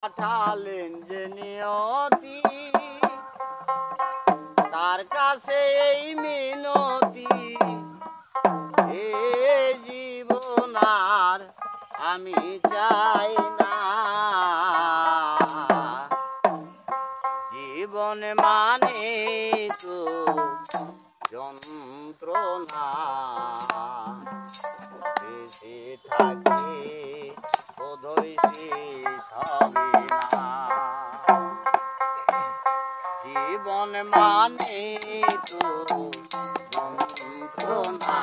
পাঠালেন যে নিয়তি, তার কাছে এই মিনতি, এ জীবন আর আমি চাই না। জীবন মানে তো যন্ত্রণা, বেঁচে থাকে বোধহয় শেষ হবে না। জীবন মানে তো যন্ত্রণা,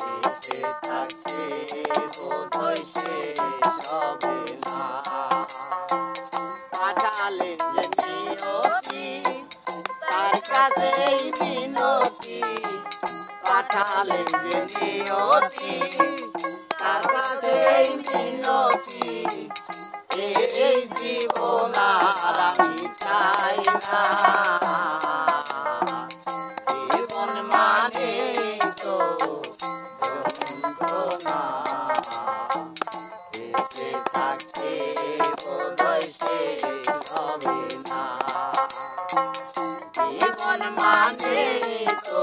বেঁচে থাকে বোধহয় শেষ হবে না। পাঠালেন যে নিয়তি, তার কাছে এই মিনতি, পাঠালেন যে নিয়তি, তার কাছে এই মিনতি, এই জীবন আর আমি চাই না। জীবন মানে তো যন্ত্রণা, বেঁচে থাকতে বোধহয় শেষ হবে না। জীবন মানে তো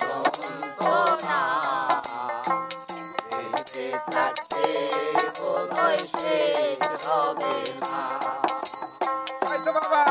যন্ত্রণা, বেঁচে থাকতে বোধহয় শেষ হবে না। বাবা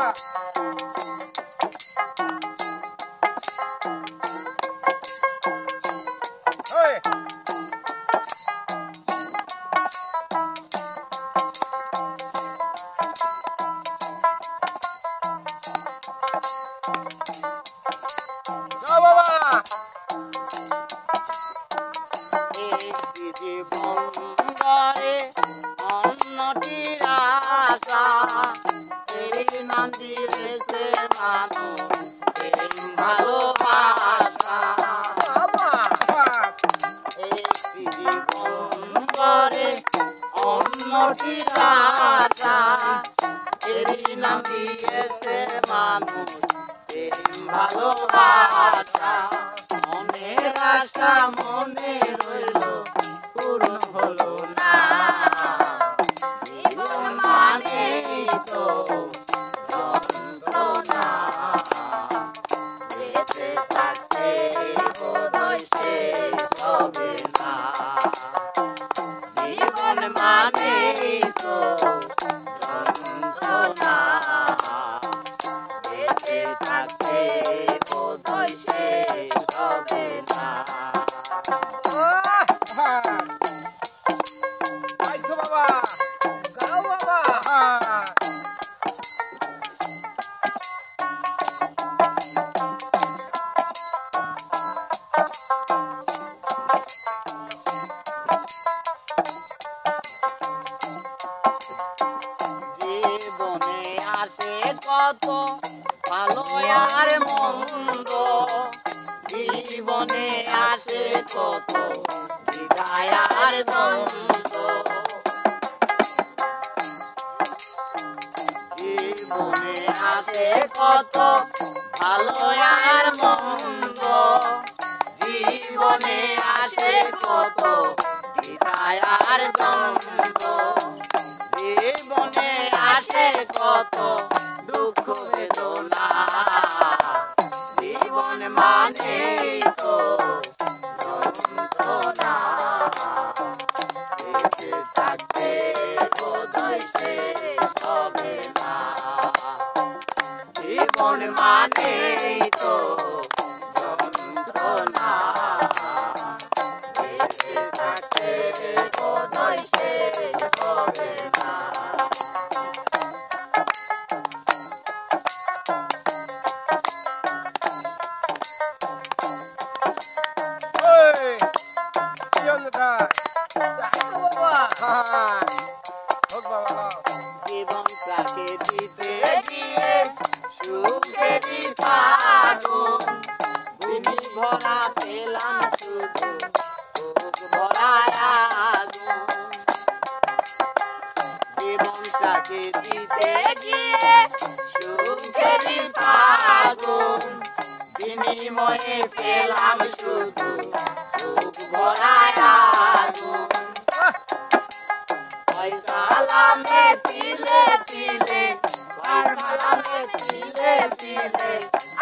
জীবনরে অন্যটির আশা, এই নাম দিয়েছে মানুষ প্রেম ভালোবাসা। একটি জীবনরে অন্যটির আশা, এই নাম দিয়েছে মানুষ প্রেম ভালোবাসা। মনের আশা মনে রইল, পূর্ণ হলো না। জীবন মানে তো যন্ত্রণা, বেঁচে থাকতে বোধহয় শেষ হবে না। জীবন মানে তো যন্ত্রণা, বেঁচে থাকতে বোধহয় শেষ হবে না। বাবা গাও বাবা জীবনে আসে কত ভালো আর মন্দ, জীবনে আসে কত বিদায় আর দ্বন্দ্ব। জীবনে আসে কত ভালো আর মন্দ, জীবনে আসে কত বিদায় আর দ্বন্দ্ব। জীবনে আসে কত দুঃখ বেদনা, জীবন মানে তো যন্ত্রণা, বেঁচে থাকতে বোধহয় শেষ হবে না। জীবন মানে তো যন্ত্রণা, বেঁচে থাকতে বোধহয় শেষ হবে না। জীবনটাকে দিতে গিয়ে সুখেরই ফাগুন, ভূমি ভরা পেলাম শুধু বুক ভরা আগুন। জীবনটাকে দিতে গিয়ে সুখেরই ফাগুন, বিনিময়ে পেলাম শুধু বুক ভরা আগুন। পয়সা সালামে ছিলে ছিলে পার সালামে ছিলে ছিলে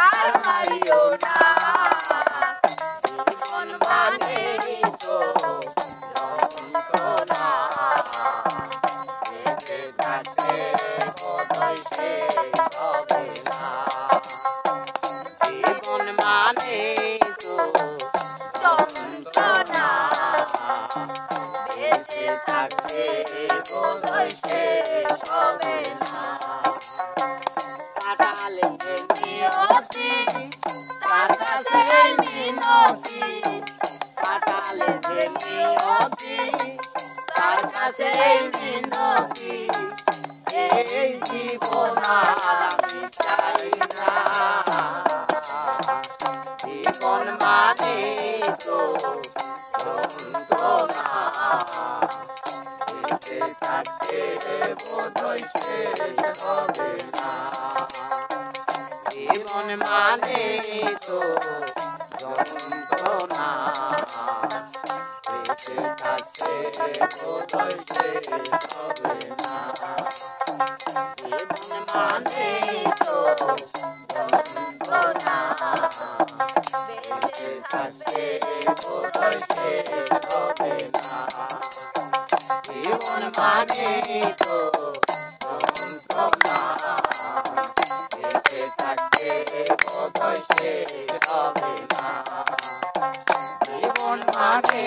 আর মারিও না জীবন মানে তো যন্ত্রণা বেঁচে থাকতে বোধহয় শেষ হবে না জীবন মানে তো যন্ত্রণা বেঁচে থাকতে বোধহয় শেষ হবে না কাটালে নিয়তি তার কাছে মিনতি কাটালে নিয়তি তার কাছে মিনতি এই জীবন আর আমি চাই না জীবন মানে তো যন্ত্রণা বেঁচে থাকতে বোধহয় শেষ হবে না জীবন মানে তো যন্ত্রণা বেঁচে থাকতে বোধহয় শেষ হবে না জীবন মানে তো যন্ত্রণা বেঁচে থাকতে বোধহয় শেষ হবে না জীবন মানে তো যন্ত্রণা বেঁচে থাকতে বোধহয় শেষ হবে না জীবন মানে